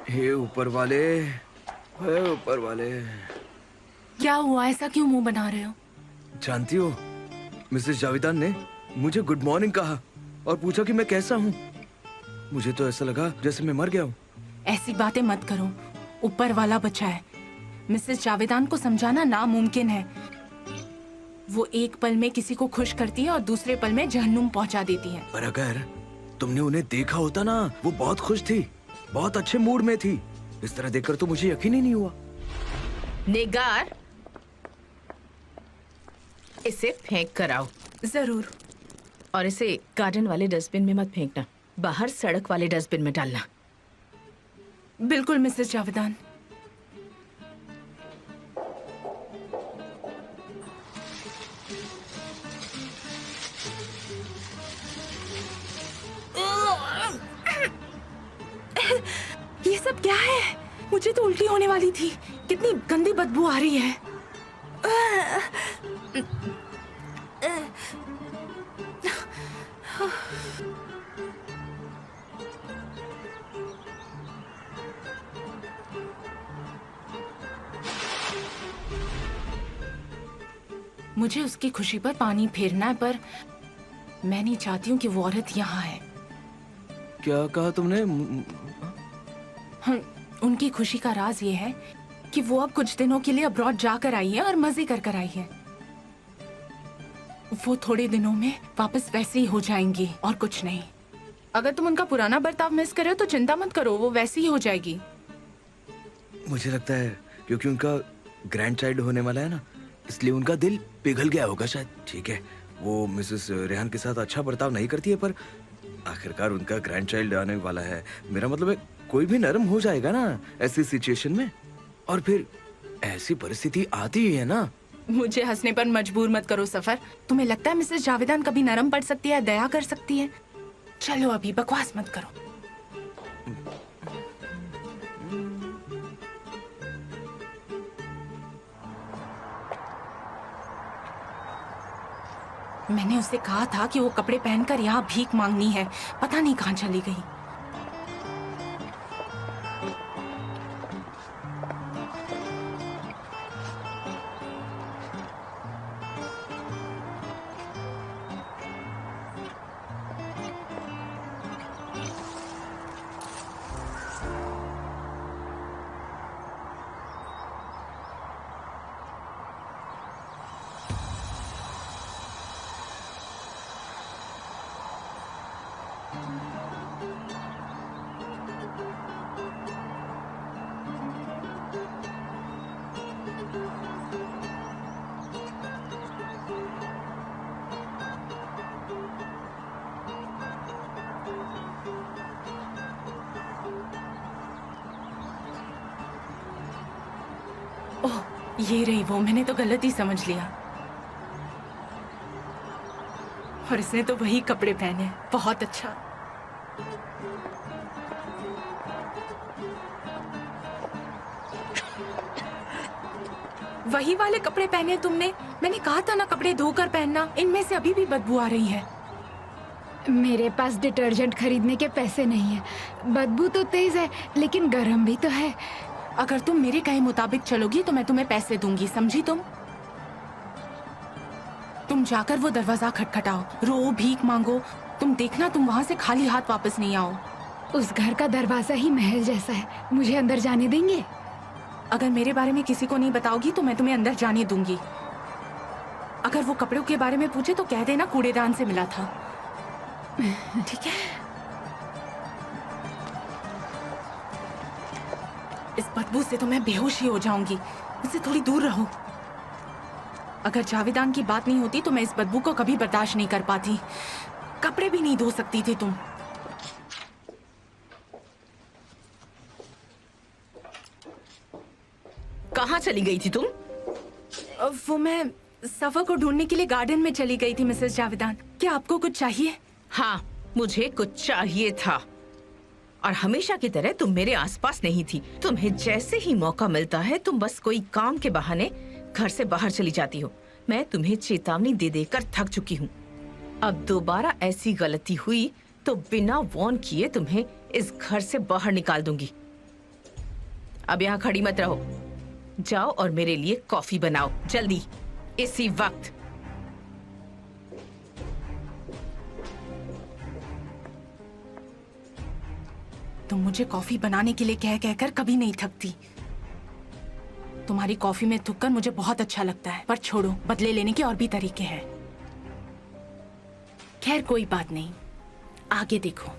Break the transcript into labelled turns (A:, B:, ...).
A: हे ऊपर वाले, हे ऊपर वाले।
B: क्या हुआ? ऐसा क्यों मुंह बना रहे हो?
A: जानती हो, मिसेस जावेदान ने मुझे गुड मॉर्निंग कहा और पूछा कि मैं कैसा हूँ। मुझे तो ऐसा लगा जैसे मैं मर गया हूँ।
B: ऐसी बातें मत करो, ऊपर वाला बचा है। मिसेस जावेदान को समझाना नामुमकिन है। वो एक पल में किसी को खुश करती है और दूसरे पल में जहन्नुम पहुंचा देती है।
A: पर अगर तुमने उन्हें देखा होता ना, वो बहुत खुश थी, बहुत अच्छे मूड में थी। इस तरह देखकर तो मुझे यकीन ही नहीं हुआ।
C: निगार, इसे फेंक कर आओ।
B: जरूर।
C: और इसे गार्डन वाले डस्टबिन में मत फेंकना, बाहर सड़क वाले डस्टबिन में डालना।
B: बिल्कुल मिसेस जावेदान। ये सब क्या है? मुझे तो उल्टी होने वाली थी। कितनी गंदी बदबू आ रही है। मुझे उसकी खुशी पर पानी फेरना है, पर मैं नहीं चाहती हूँ कि वो औरत यहाँ है।
A: क्या कहा तुमने?
B: उनकी खुशी का राज ये है कि वो अब कुछ दिनों के लिए अब्रॉड जाकर आई है और मजे कर आई है। वो थोड़े दिनों में वापस वैसे ही हो जाएंगी और कुछ नहीं। अगर तुम उनका पुराना बर्ताव मिस कर रहे हो तो चिंता मत करो, वो वैसी ही हो जाएगी।
A: मुझे लगता है क्योंकि उनका ग्रैंड चाइल्ड होने वाला है ना, इसलिए उनका दिल पिघल गया होगा शायद। ठीक है, वो मिसेस रेहान के साथ अच्छा बर्ताव नहीं करती है, पर आखिरकार उनका ग्रैंड चाइल्ड आने वाला है। मेरा मतलब है कोई भी नरम हो जाएगा ना ऐसी सिचुएशन में, और फिर ऐसी परिस्थिति आती ही है ना।
B: मुझे हंसने पर मजबूर मत करो सफर। तुम्हें लगता है मिसेस जावेदान कभी नरम पड़ सकती है, दया कर सकती है? चलो अभी बकवास मत करो। मैंने उसे कहा था कि वो कपड़े पहनकर यहाँ भीख मांगनी है, पता नहीं कहाँ चली गई। ओह, ये रही वो। मैंने तो गलत ही समझ लिया। और इसने तो वही कपड़े पहने। बहुत अच्छा। वही वाले कपड़े पहने तुमने? मैंने कहा था ना कपड़े धोकर पहनना। इनमें से अभी भी बदबू आ रही है।
D: मेरे पास डिटर्जेंट खरीदने के पैसे नहीं है। बदबू तो तेज है लेकिन गर्म भी तो है।
B: अगर तुम मेरे कहे मुताबिक चलोगी तो मैं तुम्हें पैसे दूंगी, समझी? तुम जाकर वो दरवाजा खटखटाओ, रो, भीख मांगो। तुम देखना तुम वहाँ से खाली हाथ वापस नहीं आओ।
D: उस घर का दरवाजा ही महल जैसा है, मुझे अंदर जाने देंगे?
B: अगर मेरे बारे में किसी को नहीं बताओगी तो मैं तुम्हें अंदर जाने दूंगी। अगर वो कपड़ों के बारे में पूछे तो कह देना कूड़ेदान से मिला था, ठीक है? इस बदबू से तो मैं बेहोश ही हो जाऊंगी। मुझसे थोड़ी दूर रहो। अगर जावेदान की बात नहीं होती तो मैं इस बदबू को कभी बर्दाश्त नहीं कर पाती। कपड़े भी नहीं धो सकती थी तुम।
C: कहाँ चली गई थी तुम?
B: वो मैं सफर को ढूंढने के लिए गार्डन में चली गई थी मिसेस जावेदान। क्या आपको कुछ चाहिए?
C: हाँ, मुझे कुछ चाहिए था और हमेशा की तरह तुम मेरे आसपास नहीं थी। तुम्हें जैसे ही मौका मिलता है तुम बस कोई काम के बहाने घर से बाहर चली जाती हो। मैं तुम्हें चेतावनी दे देकर थक चुकी हूँ। अब दोबारा ऐसी गलती हुई तो बिना वार्न किए तुम्हें इस घर से बाहर निकाल दूंगी। अब यहाँ खड़ी मत रहो, जाओ और मेरे लिए कॉफी बनाओ जल्दी, इसी वक्त।
B: तुम मुझे कॉफी बनाने के लिए कह कहकर कभी नहीं थकती। तुम्हारी कॉफी में थुककर मुझे बहुत अच्छा लगता है, पर छोड़ो, बदले लेने के और भी तरीके हैं। खैर कोई बात नहीं, आगे देखो।